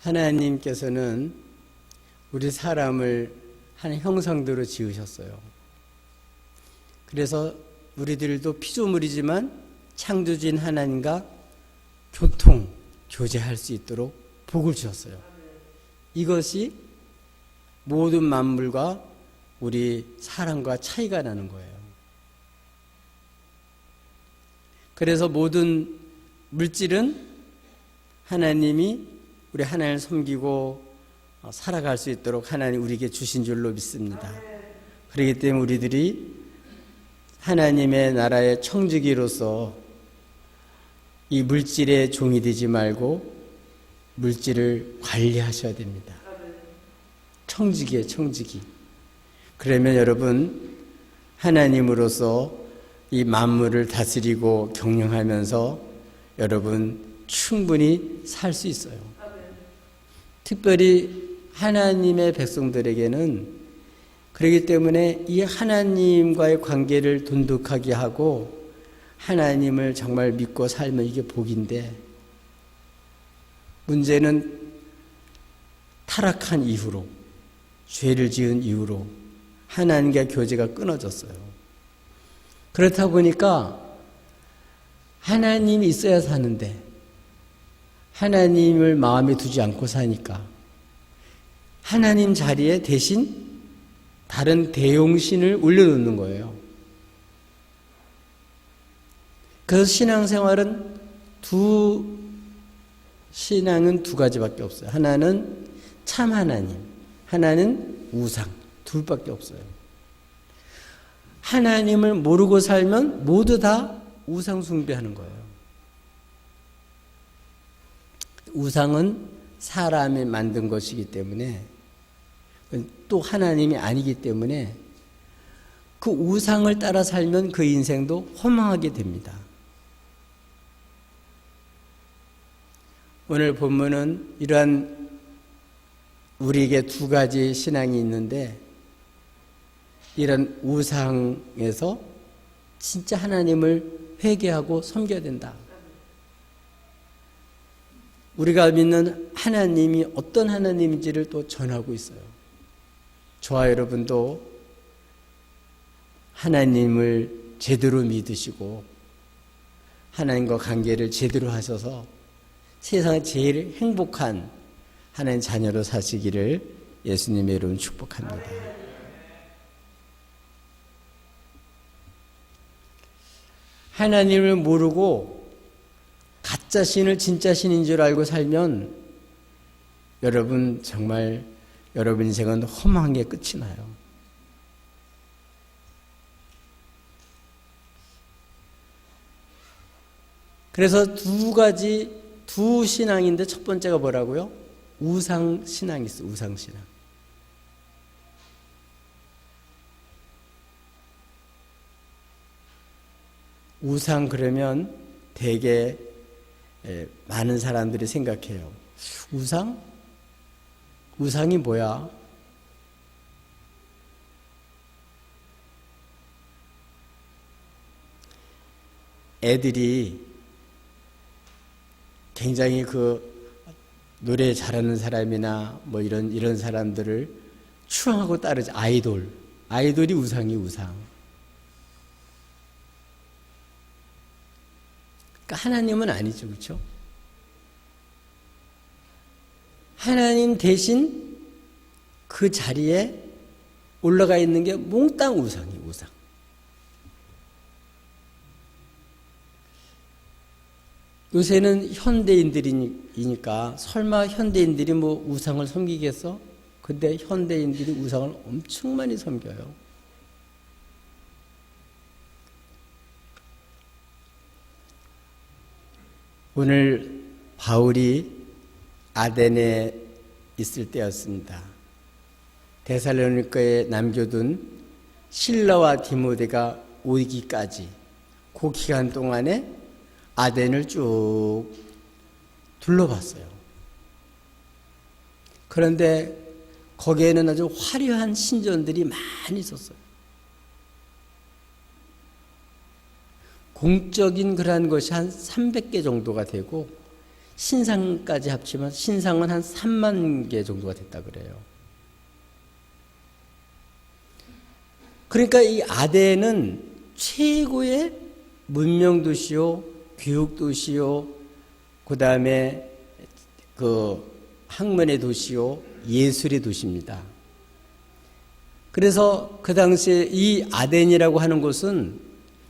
하나님께서는 우리 사람을 한 형상대로 지으셨어요. 그래서 우리들도 피조물이지만 창조주인 하나님과 교제할 수 있도록 복을 주셨어요. 이것이 모든 만물과 우리 사람과 차이가 나는 거예요. 그래서 모든 물질은 하나님이 우리 하나님을 섬기고 살아갈 수 있도록 하나님 우리에게 주신 줄로 믿습니다. 그렇기 때문에 우리들이 하나님의 나라의 청지기로서 이 물질의 종이 되지 말고 물질을 관리하셔야 됩니다. 청지기예요, 청지기. 그러면 여러분 하나님으로서 이 만물을 다스리고 경영하면서 여러분 충분히 살 수 있어요. 특별히 하나님의 백성들에게는 그렇기 때문에 이 하나님과의 관계를 돈독하게 하고 하나님을 정말 믿고 살면 이게 복인데, 문제는 타락한 이후로, 죄를 지은 이후로 하나님과 교제가 끊어졌어요. 그렇다 보니까 하나님이 있어야 사는데 하나님을 마음에 두지 않고 사니까 하나님 자리에 대신 다른 대용신을 올려놓는 거예요. 그래서 신앙은 두 가지밖에 없어요. 하나는 참 하나님, 하나는 우상, 둘밖에 없어요. 하나님을 모르고 살면 모두 다 우상 숭배하는 거예요. 우상은 사람이 만든 것이기 때문에, 또 하나님이 아니기 때문에 그 우상을 따라 살면 그 인생도 허망하게 됩니다. 오늘 본문은 이러한 우리에게 두 가지 신앙이 있는데, 이런 우상에서 진짜 하나님을 회개하고 섬겨야 된다. 우리가 믿는 하나님이 어떤 하나님인지를 또 전하고 있어요. 저와 여러분도 하나님을 제대로 믿으시고 하나님과 관계를 제대로 하셔서 세상에 제일 행복한 하나님 자녀로 사시기를 예수님의 이름으로 축복합니다. 하나님을 모르고 가짜 신을 진짜 신인 줄 알고 살면 여러분 정말 여러분 인생은 허망한 게 끝이 나요. 그래서 두 신앙인데 첫 번째가 뭐라고요? 우상 신앙이 있어요. 우상 신앙. 우상 그러면 되게 많은 사람들이 생각해요. 우상? 우상이 뭐야? 애들이 굉장히 노래 잘하는 사람이나 뭐 이런 사람들을 추앙하고 따르지. 아이돌이 우상이 우상. 그러니까 하나님은 아니죠, 그렇죠? 하나님 대신 그 자리에 올라가 있는 게 몽땅 우상이 우상. 요새는 현대인들이니까 설마 현대인들이 뭐 우상을 섬기겠어? 근데 현대인들이 우상을 엄청 많이 섬겨요. 오늘 바울이 아덴에 있을 때였습니다. 데살로니가에 남겨둔 실라와 디모데가 오기까지 그 기간 동안에 아덴을 쭉 둘러봤어요. 그런데 거기에는 아주 화려한 신전들이 많이 있었어요. 공적인 그러한 것이 한 300개 정도가 되고 신상까지 합치면 신상은 한 3만 개 정도가 됐다 그래요. 그러니까 이 아덴은 최고의 문명도시요, 교육도시요, 그 다음에 그 학문의 도시요, 예술의 도시입니다. 그래서 그 당시에 이 아덴이라고 하는 곳은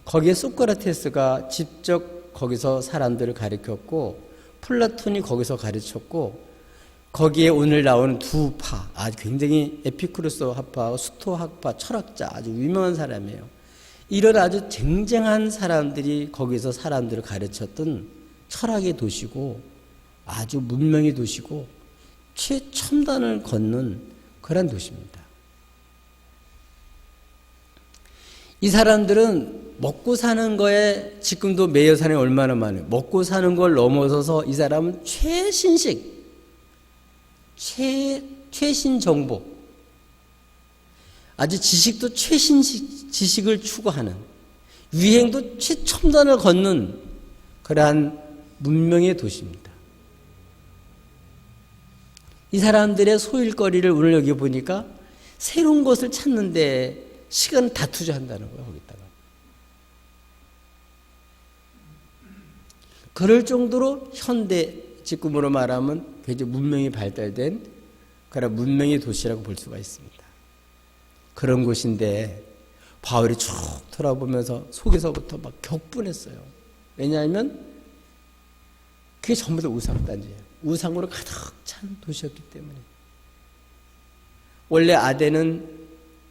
거기에 소크라테스가 직접 거기서 사람들을 가르쳤고 플라톤이 거기서 가르쳤고 거기에 오늘 나오는 두 파, 아주 굉장히 에피쿠로스 학파와 스토아 학파 철학자 아주 유명한 사람이에요. 이런 아주 쟁쟁한 사람들이 거기서 사람들을 가르쳤던 철학의 도시고 아주 문명의 도시고 최첨단을 걷는 그런 도시입니다. 이 사람들은 먹고 사는 거에 지금도 매여 사는 게 얼마나 많아요. 먹고 사는 걸 넘어서서 이 사람은 최신식, 최신 정보, 아주 지식도 최신식 지식을 추구하는, 유행도 최첨단을 걷는 그러한 문명의 도시입니다. 이 사람들의 소일거리를 오늘 여기 보니까 새로운 것을 찾는데 시간을 다 투자한다는 거예요, 거기다가. 그럴 정도로 현대, 지금으로 말하면 굉장히 문명이 발달된 그런 문명의 도시라고 볼 수가 있습니다. 그런 곳인데 바울이 쭉 돌아보면서 속에서부터 막 격분했어요. 왜냐하면 그게 전부 다 우상단지예요. 우상으로 가득 찬 도시였기 때문에. 원래 아덴은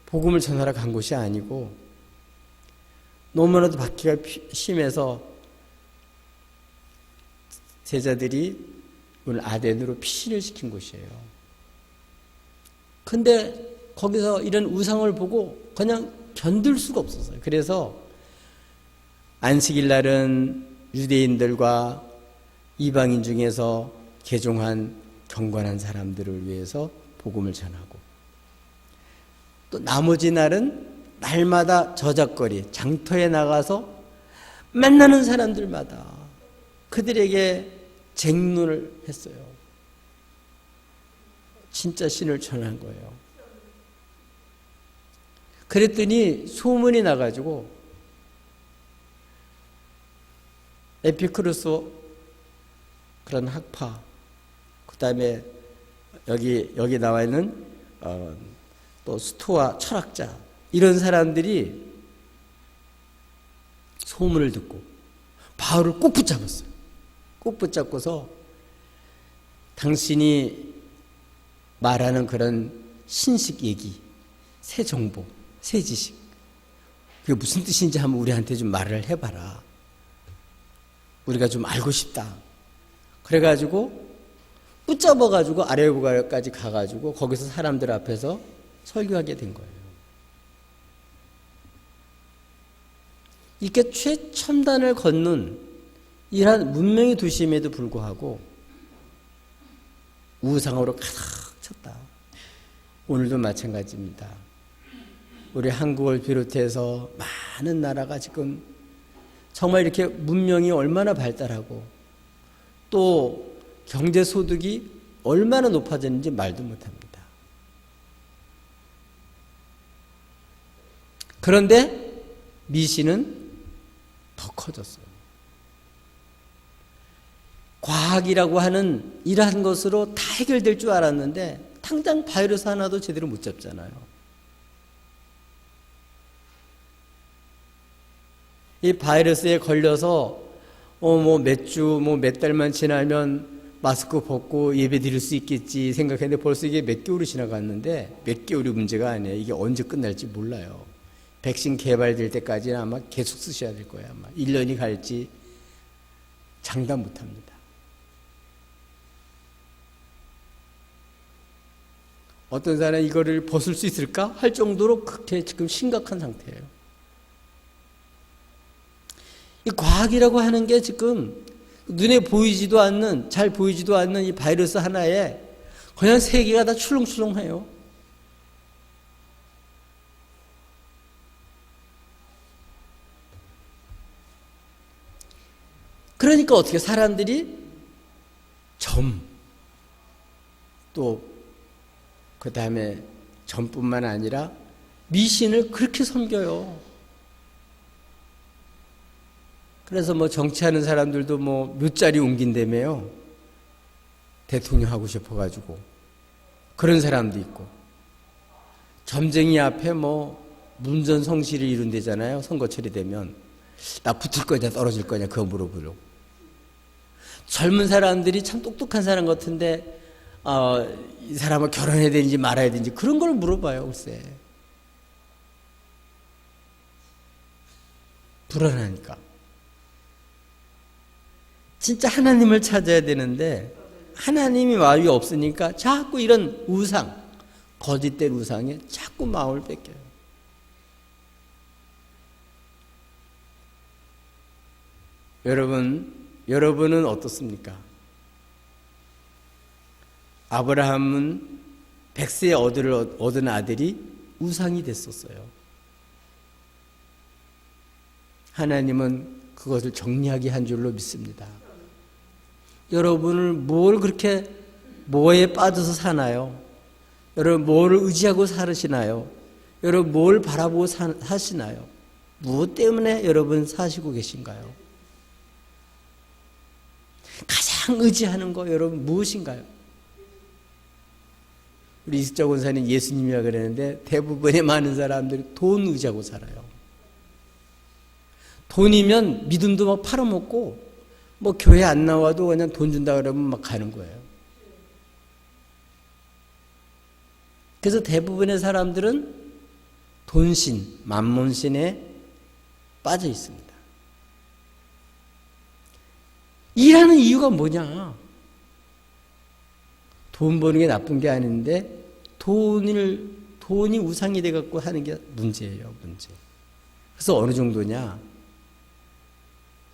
복음을 전하러 간 곳이 아니고 너무나도 박해가 심해서 제자들이 오늘 아덴으로 피신을 시킨 곳이에요. 근데 거기서 이런 우상을 보고 그냥 견딜 수가 없었어요. 그래서 안식일 날은 유대인들과 이방인 중에서 개종한 경건한 사람들을 위해서 복음을 전하고 또 나머지 날은 날마다 저작거리, 장터에 나가서 만나는 사람들마다 그들에게 쟁론을 했어요. 진짜 신을 전한 거예요. 그랬더니 소문이 나가지고 에피쿠로스 그런 학파, 그 다음에 여기 나와 있는 또 스토아 철학자 이런 사람들이 소문을 듣고 바울을 꼭 붙잡았어요. 꼭 붙잡고서 당신이 말하는 그런 신식 얘기, 새 정보, 새 지식 그게 무슨 뜻인지 한번 우리한테 좀 말을 해봐라. 우리가 좀 알고 싶다. 그래가지고 붙잡아가지고 아레오가까지 가가지고 거기서 사람들 앞에서 설교하게 된 거예요. 이렇게 최첨단을 걷는 이러한 문명의 도심에도 불구하고 우상으로 가득 찼다. 오늘도 마찬가지입니다. 우리 한국을 비롯해서 많은 나라가 지금 정말 이렇게 문명이 얼마나 발달하고 또 경제소득이 얼마나 높아졌는지 말도 못합니다. 그런데 미신은 더 커졌어요. 과학이라고 하는 이러한 것으로 다 해결될 줄 알았는데 당장 바이러스 하나도 제대로 못 잡잖아요. 이 바이러스에 걸려서 몇 주, 몇 달만 지나면 마스크 벗고 예배 드릴 수 있겠지 생각했는데 벌써 이게 몇 개월이 지나갔는데 몇 개월이 문제가 아니에요. 이게 언제 끝날지 몰라요. 백신 개발될 때까지는 아마 계속 쓰셔야 될 거예요. 아마 1년이 갈지 장담 못합니다. 어떤 사람이 이거를 벗을 수 있을까 할 정도로 그렇게 지금 심각한 상태예요. 이 과학이라고 하는 게 지금 눈에 보이지도 않는, 잘 보이지도 않는 이 바이러스 하나에 그냥 세계가 다 출렁출렁해요. 그러니까 어떻게 사람들이 점, 또 그 다음에 점뿐만 아니라 미신을 그렇게 섬겨요. 그래서 뭐 정치하는 사람들도 뭐 몇 자리 옮긴다며요. 대통령 하고 싶어가지고. 그런 사람도 있고. 점쟁이 앞에 뭐 문전성시를 이룬대잖아요. 선거철이 되면. 나 붙을 거냐 떨어질 거냐 그거 물어보려고. 젊은 사람들이 참 똑똑한 사람 같은데 이 사람을 결혼해야 되는지 말아야 되는지 그런 걸 물어봐요. 글쎄. 불안하니까. 진짜 하나님을 찾아야 되는데 하나님이 마음이 없으니까 자꾸 이런 우상, 거짓된 우상에 자꾸 마음을 뺏겨요. 여러분은 어떻습니까? 아브라함은 100세에 얻은 아들이 우상이 됐었어요. 하나님은 그것을 정리하게 한 줄로 믿습니다. 여러분을 뭘 그렇게 뭐에 빠져서 사나요? 여러분 뭐를 의지하고 살으시나요? 여러분 뭘 바라보고 사시나요? 무엇 때문에 여러분 사시고 계신가요? 가장 의지하는 거 여러분 무엇인가요? 우리 이숙자 권사님 예수님이라 그랬는데 대부분의 많은 사람들이 돈 의지하고 살아요. 돈이면 믿음도 막 팔아먹고 뭐 교회 안 나와도 그냥 돈 준다 그러면 막 가는 거예요. 그래서 대부분의 사람들은 돈신, 만몬신에 빠져 있습니다. 일하는 이유가 뭐냐? 돈 버는 게 나쁜 게 아닌데 돈이 우상이 돼갖고 하는 게 문제예요, 문제. 그래서 어느 정도냐?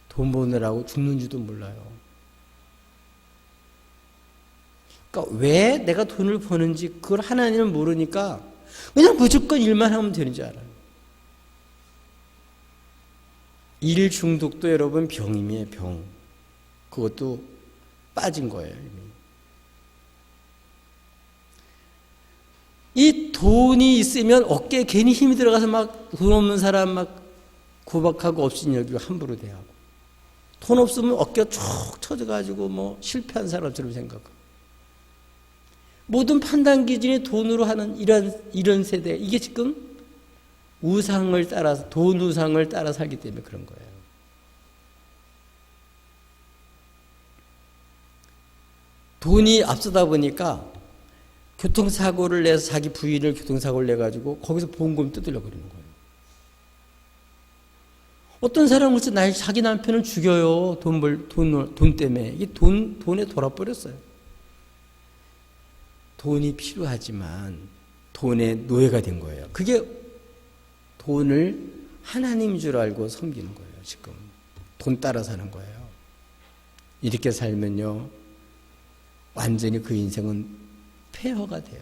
돈 버느라고 죽는지도 몰라요. 그러니까 왜 내가 돈을 버는지 그걸 하나님은 모르니까 그냥 무조건 일만 하면 되는 줄 알아요. 일 중독도 여러분 병임이에요, 병. 그것도 빠진 거예요, 이미. 이 돈이 있으면 어깨에 괜히 힘이 들어가서 막 돈 없는 사람 막 구박하고 업신여기고 함부로 대하고. 돈 없으면 어깨가 쭉 처져가지고 뭐 실패한 사람처럼 생각하고. 모든 판단 기준이 돈으로 하는 이런 세대. 이게 지금 우상을 따라서, 돈 우상을 따라 살기 때문에 그런 거예요. 돈이 앞서다 보니까 교통사고를 내서 자기 부인을 교통사고를 내가지고 거기서 보험금 뜯으려고 그러는 거예요. 어떤 사람은 자기 남편을 죽여요. 돈 때문에. 이게 돈에 돌아버렸어요. 돈이 필요하지만 돈의 노예가 된 거예요. 그게 돈을 하나님인 줄 알고 섬기는 거예요. 지금 돈 따라 사는 거예요. 이렇게 살면요 완전히 그 인생은 폐허가 돼요.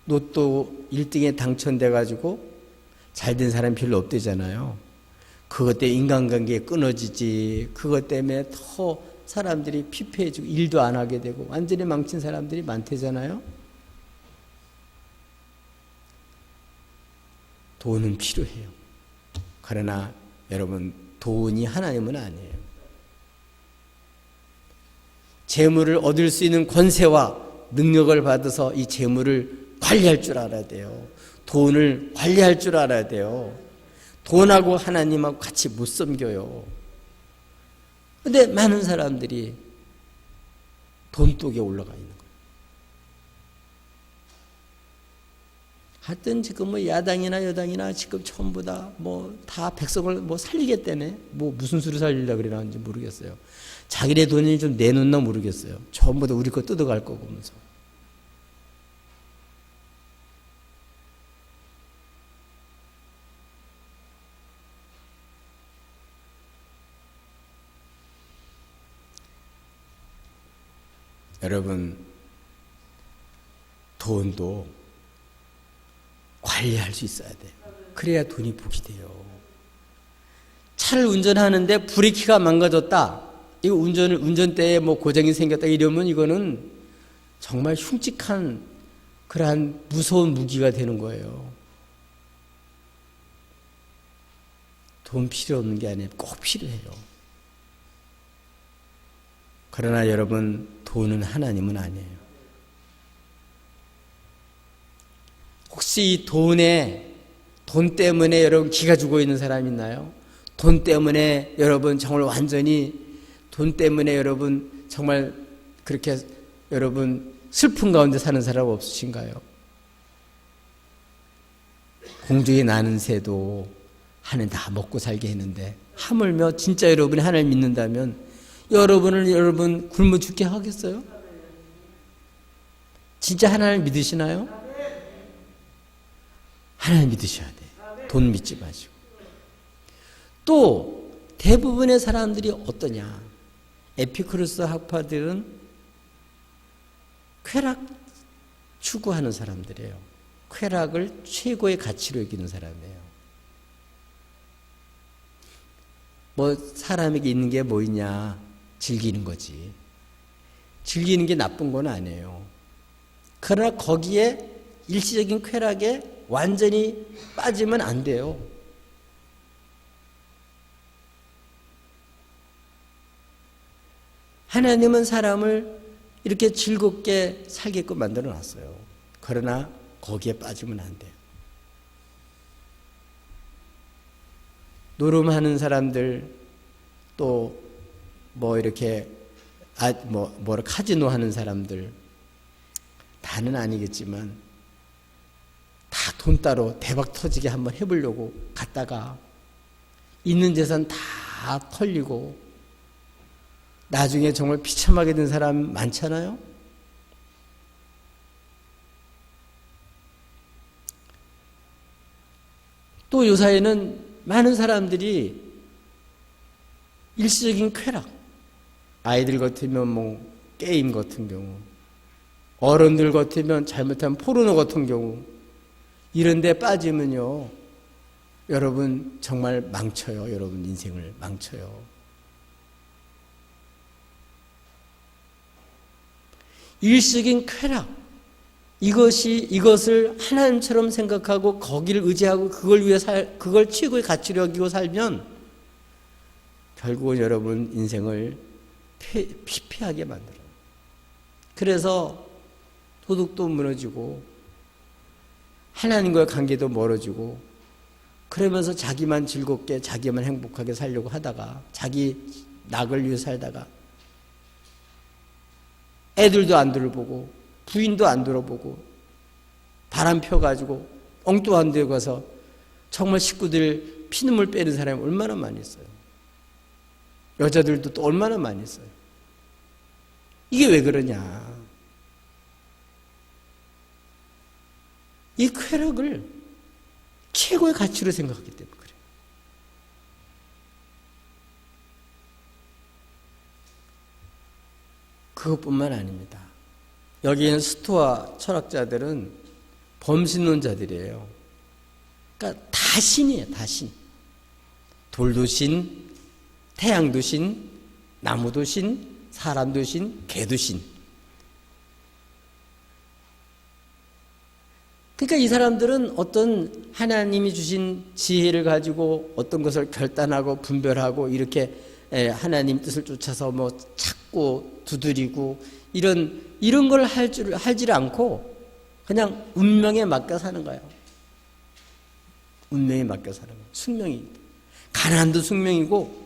로또 1등에 당첨돼가지고 잘된 사람이 별로 없대잖아요. 그것 때문에 인간관계 끊어지지. 그것 때문에 더 사람들이 피폐해지고 일도 안 하게 되고 완전히 망친 사람들이 많대잖아요. 돈은 필요해요. 그러나 여러분 돈이 하나님은 아니에요. 재물을 얻을 수 있는 권세와 능력을 받아서 이 재물을 관리할 줄 알아야 돼요. 돈을 관리할 줄 알아야 돼요. 돈하고 하나님하고 같이 못 섬겨요. 근데 많은 사람들이 돈독에 올라가 있는 거예요. 하여튼 지금 뭐 야당이나 여당이나 지금 전부 다 뭐 다 백성을 뭐 살리겠다네. 뭐 무슨 수로 살리려고 그러는지 모르겠어요. 자기네 돈을 좀 내놓나 모르겠어요. 전부 다 우리 거 뜯어갈 거고 면서. 여러분 돈도 관리할 수 있어야 돼요. 그래야 돈이 복이 돼요. 차를 운전하는데 브레이크가 망가졌다. 이거 운전대에 뭐 고장이 생겼다 이러면 이거는 정말 흉측한 그러한 무서운 무기가 되는 거예요. 돈 필요 없는 게 아니에요. 꼭 필요해요. 그러나 여러분, 돈은 하나님은 아니에요. 혹시 이 돈 때문에 여러분 기가 죽어 있는 사람 있나요? 돈 때문에 여러분 정말 완전히 돈 때문에 여러분 정말 그렇게 여러분 슬픈 가운데 사는 사람 없으신가요? 공중에 나는 새도 하늘 다 먹고 살게 했는데 하물며 진짜 여러분이 하나님 믿는다면 여러분 굶어 죽게 하겠어요? 진짜 하나님 믿으시나요? 하나님 믿으셔야 돼. 돈 믿지 마시고. 또 대부분의 사람들이 어떠냐? 에피쿠로스 학파들은 쾌락 추구하는 사람들이에요. 쾌락을 최고의 가치로 여기는 사람이에요. 뭐 사람에게 있는 게 뭐 있냐? 즐기는 거지. 즐기는 게 나쁜 건 아니에요. 그러나 거기에 일시적인 쾌락에 완전히 빠지면 안 돼요. 하나님은 사람을 이렇게 즐겁게 살게끔 만들어 놨어요. 그러나 거기에 빠지면 안 돼요. 노름하는 사람들, 또 뭐 이렇게 카지노 하는 사람들, 다는 아니겠지만 다 돈 따로 대박 터지게 한번 해보려고 갔다가 있는 재산 다 털리고 나중에 정말 비참하게 된 사람 많잖아요. 또 요사이는 많은 사람들이 일시적인 쾌락, 아이들 같으면 뭐 게임 같은 경우, 어른들 같으면 잘못하면 포르노 같은 경우, 이런 데 빠지면요, 여러분 정말 망쳐요. 여러분 인생을 망쳐요. 일시적인 쾌락, 이것을 하나님처럼 생각하고 거기를 의지하고 그걸 최고의 가치로 여기고 살면 결국은 여러분 인생을 피폐하게 만들어요. 그래서 도덕도 무너지고 하나님과의 관계도 멀어지고 그러면서 자기만 즐겁게 자기만 행복하게 살려고 하다가 자기 낙을 위해 살다가 애들도 안 들어보고 부인도 안 들어보고 바람 펴가지고 엉뚱한 데 가서 정말 식구들 피눈물 빼는 사람이 얼마나 많이 있어요. 여자들도 또 얼마나 많이 있어요. 이게 왜 그러냐? 이 쾌락을 최고의 가치로 생각하기 때문에 그래요. 그것뿐만 아닙니다. 여기 있는 스토아 철학자들은 범신론자들이에요. 그러니까 다 신이에요. 다 신. 돌도 신, 태양도 신, 나무도 신, 사람도 신, 개도 신. 그러니까 이 사람들은 어떤 하나님이 주신 지혜를 가지고 어떤 것을 결단하고 분별하고 이렇게 하나님 뜻을 쫓아서 뭐 찾고 두드리고 이런 걸 하지를 않고 그냥 운명에 맡겨 사는 거예요. 운명에 맡겨 사는 거예요. 숙명이. 가난도 숙명이고,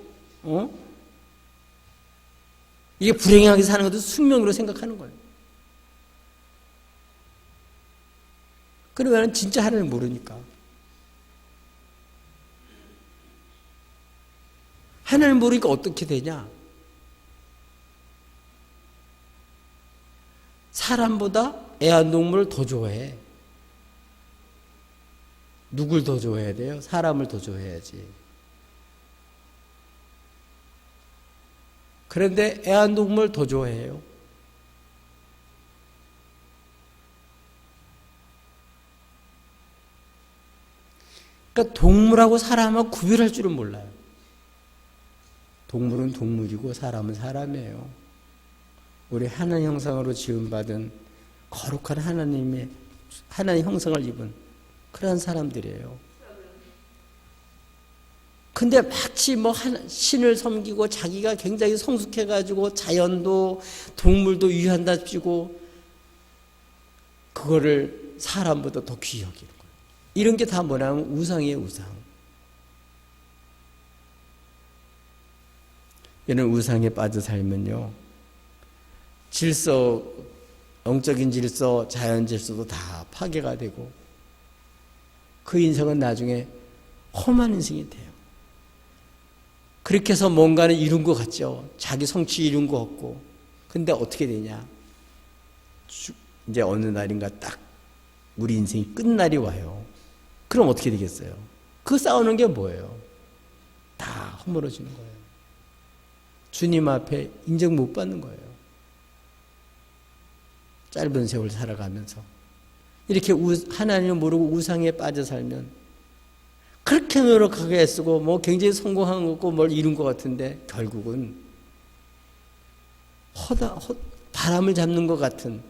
이게 불행하게 사는 것도 숙명으로 생각하는 거예요. 그러면 진짜 하나님을 모르니까. 하나님을 모르니까 어떻게 되냐? 사람보다 애완동물을 더 좋아해. 누굴 더 좋아해야 돼요? 사람을 더 좋아해야지. 그런데 애완동물 더 좋아해요. 그러니까 동물하고 사람하고 구별할 줄은 몰라요. 동물은 동물이고 사람은 사람이에요. 우리 하나님 형상으로 지음받은 거룩한 하나님 형상을 입은 그런 사람들이에요. 근데 마치 신을 섬기고 자기가 굉장히 성숙해가지고 자연도 동물도 위한답시고 그거를 사람보다 더 귀히 여기는 거예요. 이런 게 다 뭐냐면 우상이에요, 우상. 이런 우상에 빠져 살면요, 질서, 영적인 질서, 자연 질서도 다 파괴가 되고 그 인생은 나중에 험한 인생이 돼요. 그렇게 해서 뭔가는 이룬 것 같죠. 자기 성취 이룬 것 같고. 근데 어떻게 되냐? 이제 어느 날인가 딱 우리 인생이 끝날이 와요. 그럼 어떻게 되겠어요? 그 싸우는 게 뭐예요? 다 허물어지는 거예요. 주님 앞에 인정 못 받는 거예요. 짧은 세월 살아가면서 이렇게 하나님을 모르고 우상에 빠져 살면 그렇게 노력하게 애쓰고 굉장히 성공한 거고 뭘 이룬 것 같은데 결국은 바람을 잡는 것 같은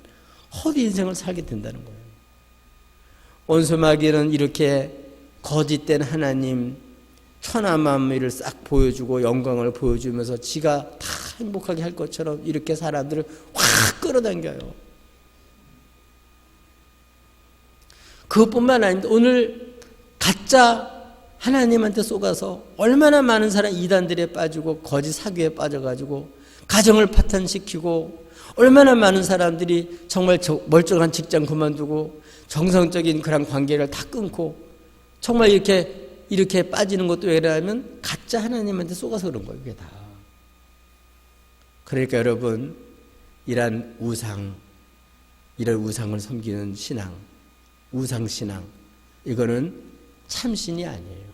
헛 인생을 살게 된다는 거예요. 원수마귀는 이렇게 거짓된 하나님 천하만미를 싹 보여주고 영광을 보여주면서 지가 다 행복하게 할 것처럼 이렇게 사람들을 확 끌어당겨요. 그것뿐만 아닙니다. 오늘 가짜 하나님한테 속아서 얼마나 많은 사람 이단들에 빠지고 거짓 사귀에 빠져가지고 가정을 파탄시키고 얼마나 많은 사람들이 정말 멀쩡한 직장 그만두고 정상적인 그런 관계를 다 끊고 정말 이렇게 빠지는 것도 왜냐하면 가짜 하나님한테 속아서 그런 거예요. 그게 다. 그러니까 여러분 이런 우상을 섬기는 신앙, 우상신앙 이거는 참신이 아니에요.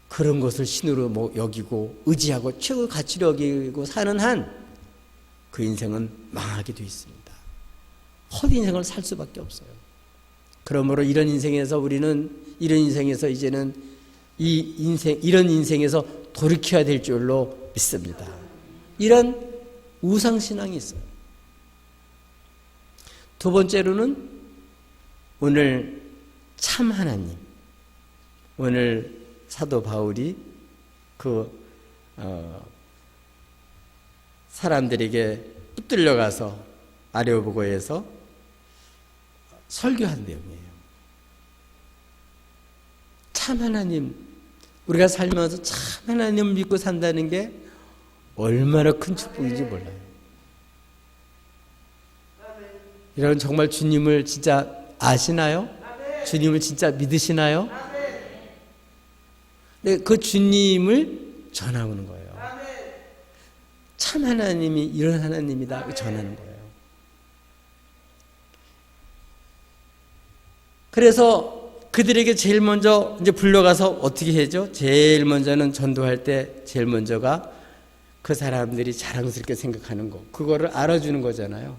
그런 것을 신으로 여기고 의지하고 최고 가치로 여기고 사는 한 그 인생은 망하게 되어 있습니다. 헛 인생을 살 수밖에 없어요. 그러므로 이런 인생에서 이제는 이런 인생에서 돌이켜야 될 줄로 믿습니다. 이런 우상신앙이 있어요. 두 번째로는 오늘 참 하나님, 오늘 사도 바울이 사람들에게 붙들려 가서 아레오보고에서 설교한 내용이에요. 참 하나님, 우리가 살면서 참 하나님을 믿고 산다는 게 얼마나 큰 축복인지 몰라요. 여러분 정말 주님을 진짜 아시나요? 주님을 진짜 믿으시나요? 네, 그 주님을 전하는 거예요. 참 하나님이 이런 하나님이다 전하는 거예요. 그래서 그들에게 제일 먼저 이제 불러가서 어떻게 하죠? 제일 먼저는 전도할 때 제일 먼저가 그 사람들이 자랑스럽게 생각하는 거, 그거를 알아주는 거잖아요.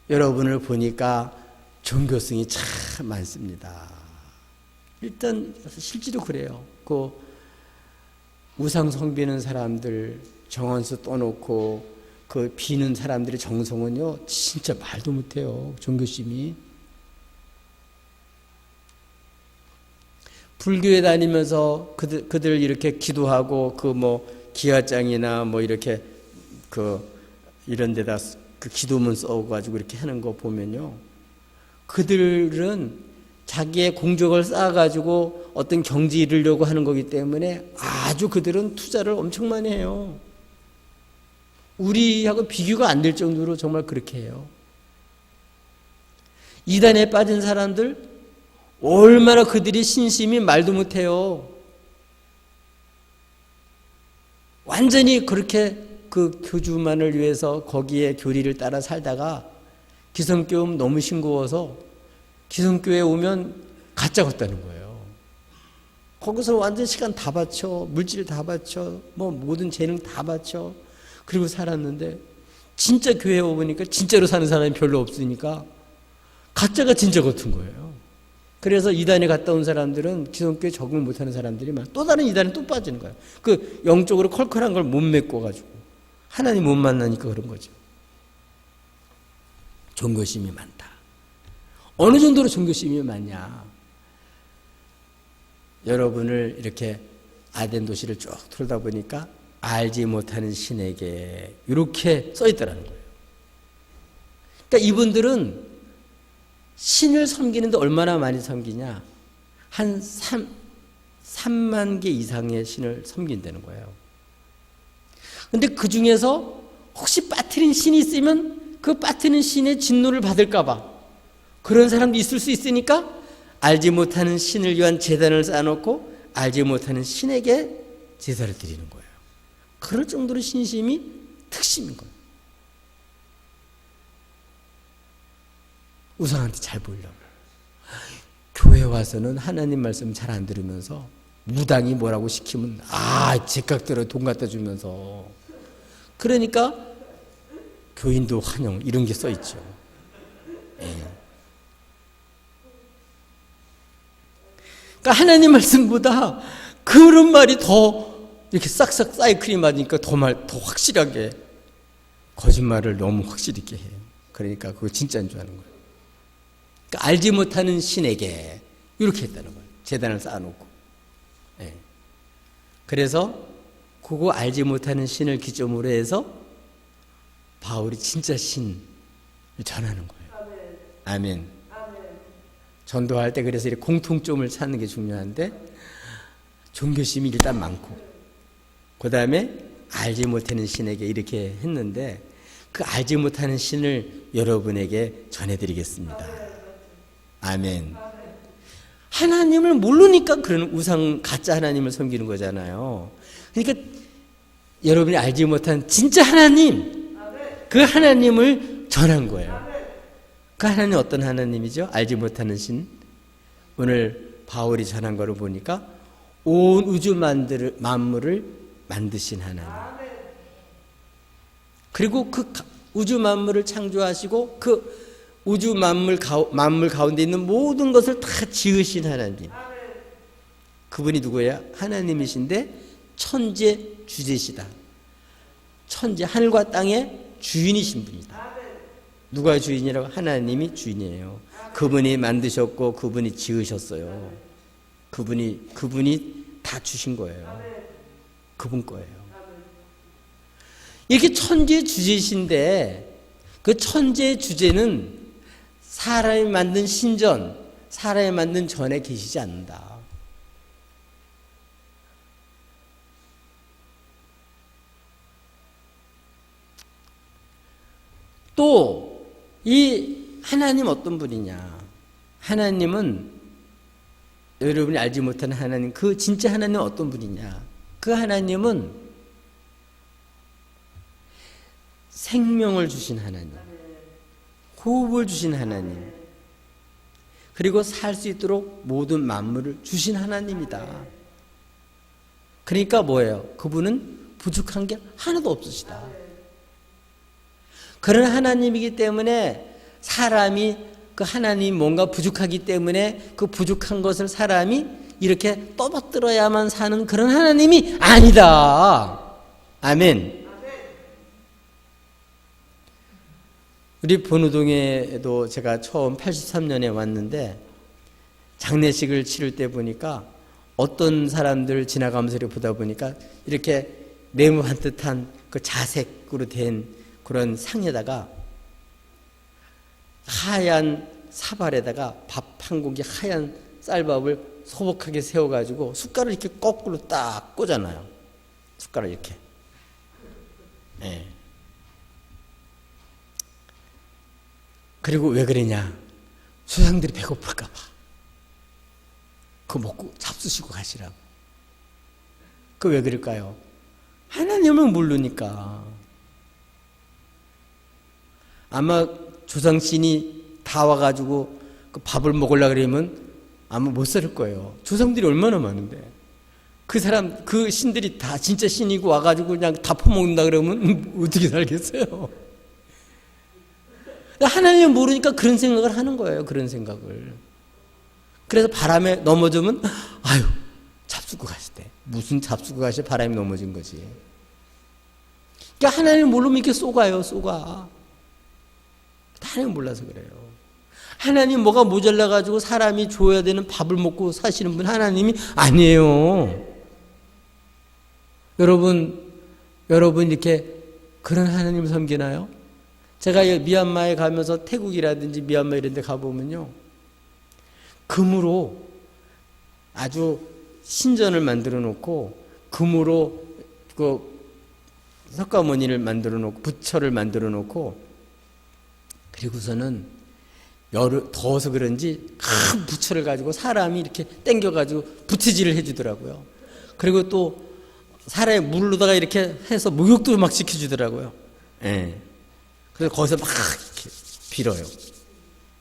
여러분을 보니까 종교성이 참 많습니다. 일단 실제로 그래요. 그 우상 섬기는 사람들 정원수 떠놓고 그 비는 사람들의 정성은요 진짜 말도 못해요. 종교심이. 불교에 다니면서 그들 이렇게 기도하고 기와장이나 이렇게 이런 데다 그 기도문 써가지고 이렇게 하는 거 보면요, 그들은 자기의 공적을 쌓아가지고 어떤 경지 이루려고 하는 거기 때문에 아주 그들은 투자를 엄청 많이 해요. 우리하고 비교가 안 될 정도로 정말 그렇게 해요. 이단에 빠진 사람들 얼마나 그들이 신심이 말도 못해요. 완전히 그렇게 그 교주만을 위해서 거기에 교리를 따라 살다가 기성교음 너무 싱거워서 기성교회에 오면 가짜 같다는 거예요. 거기서 완전 시간 다 바쳐, 물질 다 바쳐, 모든 재능 다 바쳐, 그리고 살았는데 진짜 교회에 오니까 진짜로 사는 사람이 별로 없으니까 가짜가 진짜 같은 거예요. 그래서 이단에 갔다 온 사람들은 기독교에 적응 못하는 사람들이 또 다른 이단에 또 빠지는 거예요. 그 영적으로 컬컬한 걸 못 메꿔가지고 하나님 못 만나니까 그런 거죠. 종교심이 많다. 어느 정도로 종교심이 많냐? 여러분을 이렇게 아덴 도시를 쭉 돌다 보니까 알지 못하는 신에게 이렇게 써 있더라는 거예요. 그러니까 이분들은 신을 섬기는데 얼마나 많이 섬기냐? 한 3만 개 이상의 신을 섬긴다는 거예요. 근데 그 중에서 혹시 빠뜨린 신이 있으면 그 빠뜨린 신의 진노를 받을까봐 그런 사람도 있을 수 있으니까 알지 못하는 신을 위한 제단을 쌓아놓고 알지 못하는 신에게 제사를 드리는 거예요. 그럴 정도로 신심이 특심인 거예요. 우상한테 잘 보이려고. 교회 와서는 하나님 말씀 잘 안 들으면서 무당이 뭐라고 시키면 제깍대로 돈 갖다 주면서 그러니까 교인도 환영 이런 게 써 있죠. 예. 그러니까 하나님 말씀보다 그런 말이 더 이렇게 싹싹 사이클이 맞으니까 더 확실하게 거짓말을 너무 확실히 있게 해요. 그러니까 그거 진짜인 줄 아는 거예요. 그러니까 알지 못하는 신에게 이렇게 했다는 거예요. 제단을 쌓아놓고. 예. 그래서 그거 알지 못하는 신을 기점으로 해서 바울이 진짜 신을 전하는 거예요. 아멘. 전도할 때 그래서 이렇게 공통점을 찾는 게 중요한데 종교심이 일단 많고 그 다음에 알지 못하는 신에게 이렇게 했는데 그 알지 못하는 신을 여러분에게 전해드리겠습니다. 아멘. 하나님을 모르니까 그런 우상 가짜 하나님을 섬기는 거잖아요. 그러니까 여러분이 알지 못한 진짜 하나님, 그 하나님을 전한 거예요. 그 하나님 어떤 하나님이죠? 알지 못하는 신. 오늘 바울이 전한 거를 보니까 온 우주 만물을 만드신 하나님. 그리고 그 우주 만물을 창조하시고 그 우주 만물 가운데 있는 모든 것을 다 지으신 하나님. 그분이 누구예요? 하나님이신데 천재 주제시다. 천재 하늘과 땅의 주인이신 분이다. 누가 주인이라고? 하나님이 주인이에요. 그분이 만드셨고 그분이 지으셨어요. 그분이 다 주신 거예요. 그분 거예요. 이렇게 천재 주제신데 그 천재 주제는 사람이 만든 신전, 사람이 만든 전에 계시지 않는다. 또 이 하나님 어떤 분이냐? 하나님은 여러분이 알지 못하는 하나님, 그 진짜 하나님은 어떤 분이냐? 그 하나님은 생명을 주신 하나님, 호흡을 주신 하나님, 그리고 살 수 있도록 모든 만물을 주신 하나님이다. 그러니까 뭐예요? 그분은 부족한 게 하나도 없으시다. 그런 하나님이기 때문에 사람이 그 하나님 뭔가 부족하기 때문에 그 부족한 것을 사람이 이렇게 떠받들어야만 사는 그런 하나님이 아니다. 아멘. 우리 본우동에도 제가 처음 83년에 왔는데 장례식을 치를 때 보니까 어떤 사람들 지나가면서 이렇게 보다 보니까 이렇게 네모한 듯한 그 자색으로 된 그런 상에다가 하얀 사발에다가 밥 한 공기 하얀 쌀밥을 소복하게 세워가지고 숟가락을 이렇게 거꾸로 딱 꽂아놔요. 숟가락 이렇게. 네. 그리고 왜 그러냐? 수상들이 배고플까봐. 그거 먹고 잡수시고 가시라고. 그 왜 그럴까요? 하나님을 모르니까. 아마 조상신이 다 와가지고 그 밥을 먹으려고 그러면 아마 못 살 거예요. 조상들이 얼마나 많은데. 그 신들이 다 진짜 신이고 와가지고 그냥 다 퍼먹는다 그러면 어떻게 살겠어요? 하나님을 모르니까 그런 생각을 하는 거예요. 그런 생각을. 그래서 바람에 넘어지면 아유 잡수고 가시대. 무슨 잡수고 가시 바람이 넘어진 거지. 그러니까 하나님 모르면 이렇게 쏘가요. 하나님 몰라서 그래요. 하나님 뭐가 모자라가지고 사람이 줘야 되는 밥을 먹고 사시는 분 하나님이 아니에요. 여러분 이렇게 그런 하나님을 섬기나요? 제가 미얀마에 가면서 태국이라든지 미얀마 이런 데 가보면요. 금으로 아주 신전을 만들어 놓고 금으로 그 석가모니를 만들어 놓고 부처를 만들어 놓고 그리고서는 더워서 그런지 큰 부처를 가지고 사람이 이렇게 당겨가지고 부채질을 해주더라고요. 그리고 또 사람이 물로다가 이렇게 해서 목욕도 막 시켜주더라고요. 예. 그래서 거기서 막 이렇게 빌어요.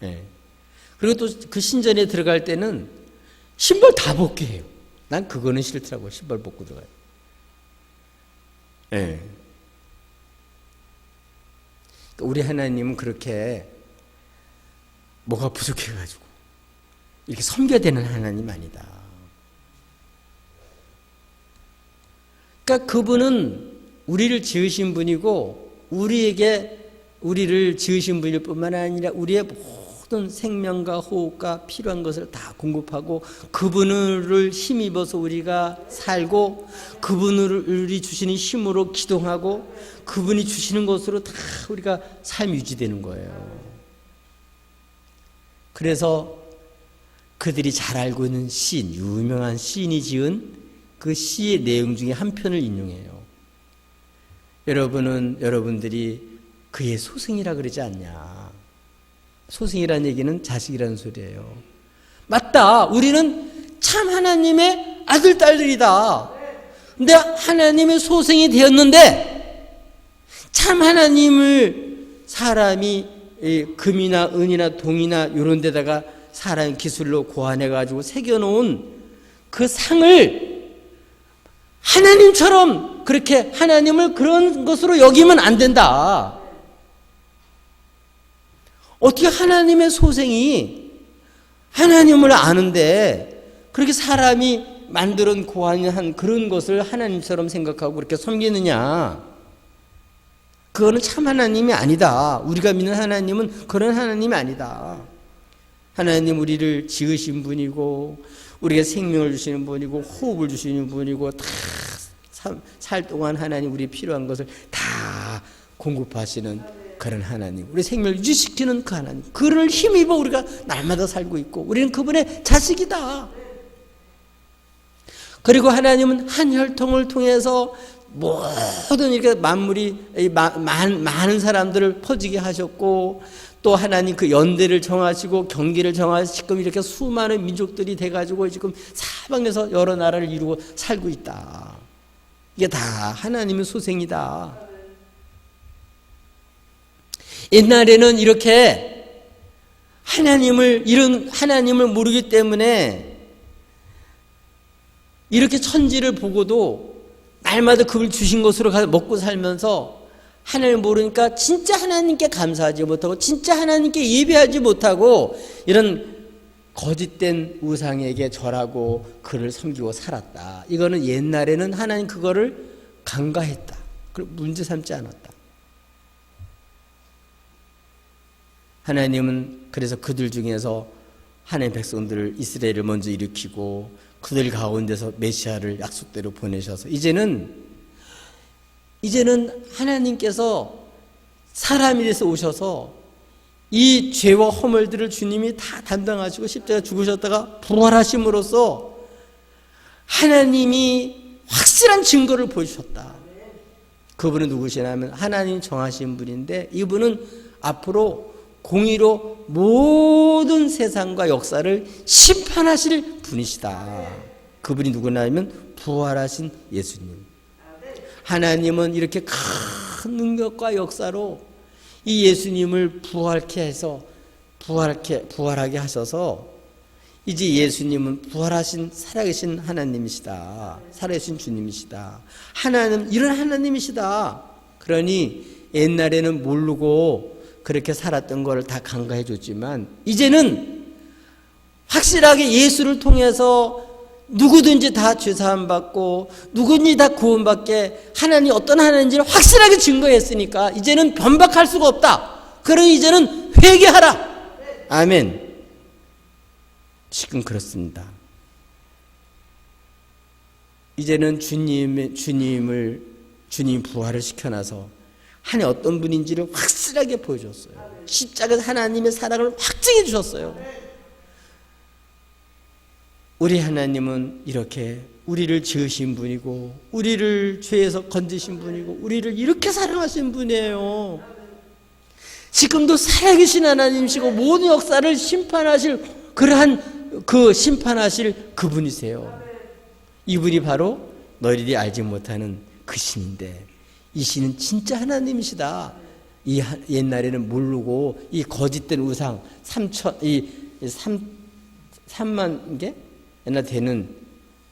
예. 그리고 또 그 신전에 들어갈 때는 신발 다 벗게 해요. 난 그거는 싫더라고요. 신발 벗고 들어가요. 예. 우리 하나님은 그렇게 뭐가 부족해가지고 이렇게 섬겨야 되는 하나님 아니다. 그러니까 그분은 우리를 지으신 분이고 우리를 지으신 분일 뿐만 아니라 우리의 모든 생명과 호흡과 필요한 것을 다 공급하고 그분을 힘입어서 우리가 살고 그분을 주시는 힘으로 기동하고 그분이 주시는 것으로 다 우리가 삶이 유지되는 거예요. 그래서 그들이 잘 알고 있는 시인, 유명한 시인이 지은 그 시의 내용 중에 한 편을 인용해요. 여러분들이 그의 소생이라 그러지 않냐. 소생이라는 얘기는 자식이라는 소리예요. 맞다. 우리는 참 하나님의 아들, 딸들이다. 근데 하나님의 소생이 되었는데 참 하나님을 사람이 금이나 은이나 동이나 이런 데다가 사람 기술로 고안해가지고 새겨놓은 그 상을 하나님처럼 그렇게 하나님을 그런 것으로 여기면 안 된다. 어떻게 하나님의 소생이 하나님을 아는데 그렇게 사람이 만들어 고안한 그런 것을 하나님처럼 생각하고 그렇게 섬기느냐. 그거는 참 하나님이 아니다. 우리가 믿는 하나님은 그런 하나님이 아니다. 하나님 우리를 지으신 분이고 우리가 생명을 주시는 분이고 호흡을 주시는 분이고 다 살 동안 하나님 우리 필요한 것을 다 공급하시는 그런 하나님, 우리 생명을 유지시키는 그 하나님, 그를 힘입어 우리가 날마다 살고 있고 우리는 그분의 자식이다. 그리고 하나님은 한 혈통을 통해서 모든 이렇게 만물이 많은 사람들을 퍼지게 하셨고 또 하나님 그 연대를 정하시고 경계를 정하시고 지금 이렇게 수많은 민족들이 돼가지고 지금 사방에서 여러 나라를 이루고 살고 있다. 이게 다 하나님의 소생이다. 옛날에는 이렇게 이런 하나님을 모르기 때문에 이렇게 천지를 보고도 날마다 그걸 주신 것으로 먹고 살면서 하나님을 모르니까 진짜 하나님께 감사하지 못하고 진짜 하나님께 예배하지 못하고 이런 거짓된 우상에게 절하고 그를 섬기고 살았다. 이거는 옛날에는 하나님 그거를 간과했다. 그걸 문제 삼지 않았다. 하나님은 그래서 그들 중에서 하나님 백성들을 이스라엘을 먼저 일으키고 그들 가운데서 메시아를 약속대로 보내셔서 이제는 하나님께서 사람이 돼서 오셔서 이 죄와 허물들을 주님이 다 담당하시고 십자가 죽으셨다가 부활하심으로써 하나님이 확실한 증거를 보여주셨다. 그분은 누구시냐면 하나님 정하신 분인데 이분은 앞으로 공의로 모든 세상과 역사를 심판하실 분이시다. 그분이 누구냐면 부활하신 예수님. 하나님은 이렇게 큰 능력과 역사로 이 예수님을 부활하게 하셔서 이제 예수님은 부활하신 살아계신 하나님이시다. 살아계신 주님이시다. 하나님, 이런 하나님이시다. 그러니 옛날에는 모르고 그렇게 살았던 걸 다 간과해 줬지만 이제는 확실하게 예수를 통해서 누구든지 다 죄사함 받고 누구든지 다 구원받게 하나님이 어떤 하나님인지를 확실하게 증거했으니까 이제는 변박할 수가 없다. 그러니 이제는 회개하라. 아멘. 지금 그렇습니다. 이제는 주님 부활을 시켜놔서 하나님 어떤 분인지를 확실하게 보여줬어요. 십자가에서 하나님의 사랑을 확증해 주셨어요. 우리 하나님은 이렇게 우리를 지으신 분이고 우리를 죄에서 건지신 분이고 우리를 이렇게 사랑하신 분이에요. 지금도 살아계신 하나님이시고 모든 역사를 심판하실 그러한 심판하실 그분이세요. 이분이 바로 너희들이 알지 못하는 그 신인데 이 신은 진짜 하나님이시다. 옛날에는 모르고 이 거짓된 우상 3만 개? 옛날 되는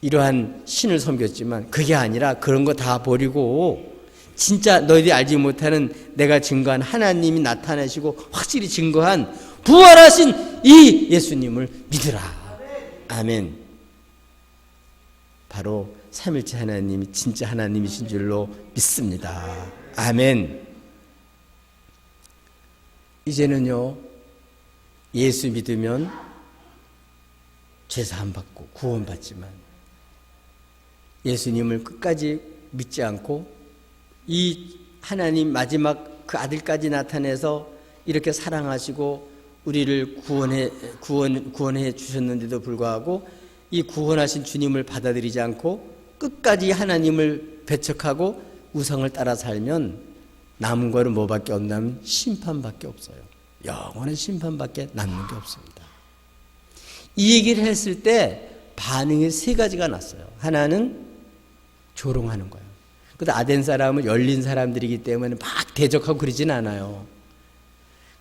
이러한 신을 섬겼지만 그게 아니라 그런 거 다 버리고 진짜 너희들이 알지 못하는 내가 증거한 하나님이 나타나시고 확실히 증거한 부활하신 이 예수님을 믿으라. 아멘. 바로 삼일째 하나님이 진짜 하나님이신 줄로 믿습니다. 아멘. 이제는요, 예수 믿으면 죄사함 받고 구원받지만 예수님을 끝까지 믿지 않고 이 하나님 마지막 그 아들까지 나타내서 이렇게 사랑하시고 우리를 구원해 주셨는데도 불구하고 이 구원하신 주님을 받아들이지 않고 끝까지 하나님을 배척하고 우상을 따라 살면 남은 거는 뭐밖에 없냐면 심판밖에 없어요. 영원한 심판밖에 남는 게 없습니다. 이 얘기를 했을 때 반응이 세 가지가 났어요. 하나는 조롱하는 거예요. 근데 아덴 사람은 열린 사람들이기 때문에 막 대적하고 그러진 않아요.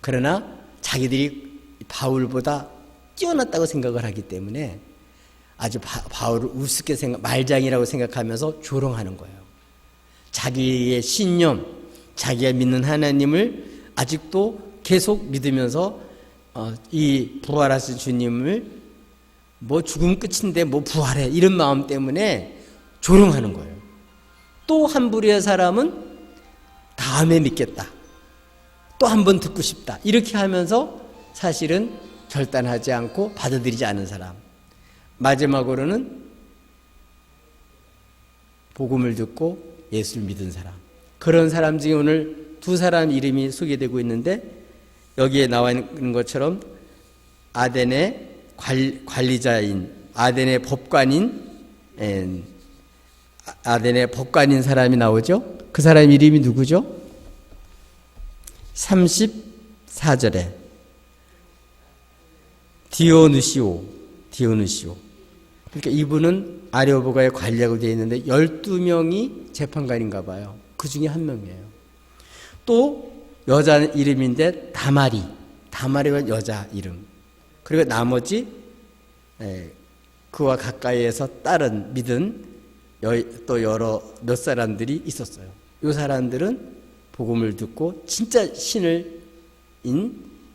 그러나 자기들이 바울보다 뛰어났다고 생각을 하기 때문에 아주 바울을 우습게 말장이라고 생각하면서 조롱하는 거예요. 자기의 신념, 자기가 믿는 하나님을 아직도 계속 믿으면서 이 부활하신 주님을 뭐 죽음 끝인데 뭐 부활해 이런 마음 때문에 조롱하는 거예요. 또 한 부류의 사람은 다음에 믿겠다. 또 한 번 듣고 싶다. 이렇게 하면서 사실은 결단하지 않고 받아들이지 않은 사람. 마지막으로는 복음을 듣고 예수를 믿은 사람. 그런 사람 중에 오늘 두 사람 이름이 소개되고 있는데 여기에 나와 있는 것처럼 아덴의 관리자인 아덴의 법관인 사람이 나오죠. 그 사람 이름이 누구죠? 34절에 디오누시오. 그러니까 이분은 아레오보가의 관리라고 되어 있는데 12명이 재판관인가 봐요. 그 중에 한 명이에요. 또 여자 이름인데 다마리가 여자 이름. 그리고 나머지 그와 가까이에서 딸은 믿은 또 여러 몇 사람들이 있었어요. 이 사람들은 복음을 듣고 진짜 신을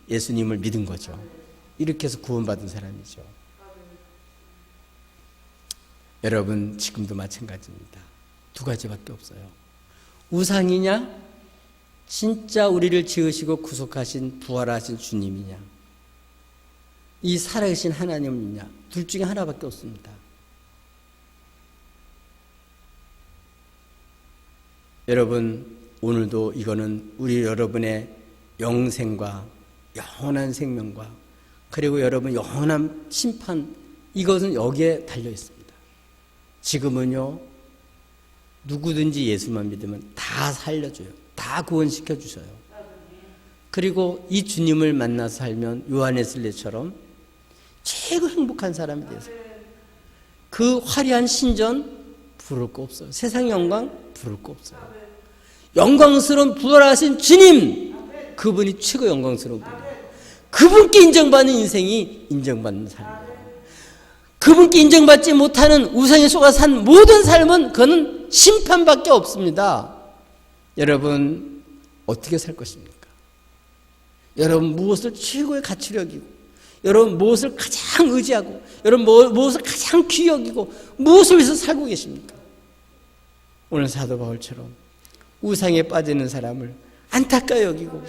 예수님을 믿은 거죠. 이렇게 해서 구원받은 사람이죠. 여러분 지금도 마찬가지입니다. 두 가지밖에 없어요. 우상이냐 진짜 우리를 지으시고 구속하신 부활하신 주님이냐 이 살아계신 하나님이냐 둘 중에 하나밖에 없습니다. 여러분 오늘도 이거는 우리 여러분의 영생과 영원한 생명과 그리고 여러분 영원한 심판 이것은 여기에 달려 있습니다. 지금은요 누구든지 예수만 믿으면 다 살려줘요. 다 구원시켜 주셔요. 그리고 이 주님을 만나서 살면 요한에슬레처럼 최고 행복한 사람이 돼서 그 화려한 신전 부를 거 없어요. 세상 영광 부를 거 없어요. 영광스러운 부활하신 주님 그분이 최고 영광스러운 분이에요. 그분께 인정받는 인생이 인정받는 삶이에요. 그분께 인정받지 못하는 우상에 속아 산 모든 삶은 그는 심판밖에 없습니다. 여러분 어떻게 살 것입니까? 여러분 무엇을 최고의 가치력이고 여러분 무엇을 가장 의지하고 여러분 무엇을 가장 귀히 여기고 무엇을 위해서 살고 계십니까? 오늘 사도 바울처럼 우상에 빠지는 사람을 안타까이 여기고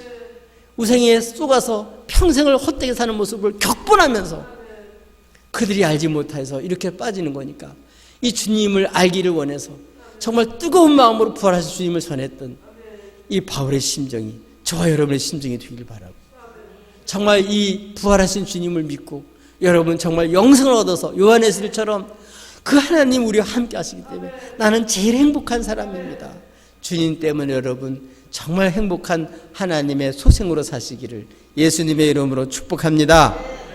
우상에 쏘가서 평생을 헛되게 사는 모습을 격분하면서 그들이 알지 못해서 이렇게 빠지는 거니까 이 주님을 알기를 원해서 정말 뜨거운 마음으로 부활하신 주님을 전했던 이 바울의 심정이 저와 여러분의 심정이 되길 바라고 정말 이 부활하신 주님을 믿고 여러분 정말 영생을 얻어서 요한에스겔처럼 그 하나님 우리와 함께 하시기 때문에 나는 제일 행복한 사람입니다. 주님 때문에 여러분 정말 행복한 하나님의 소생으로 사시기를 예수님의 이름으로 축복합니다.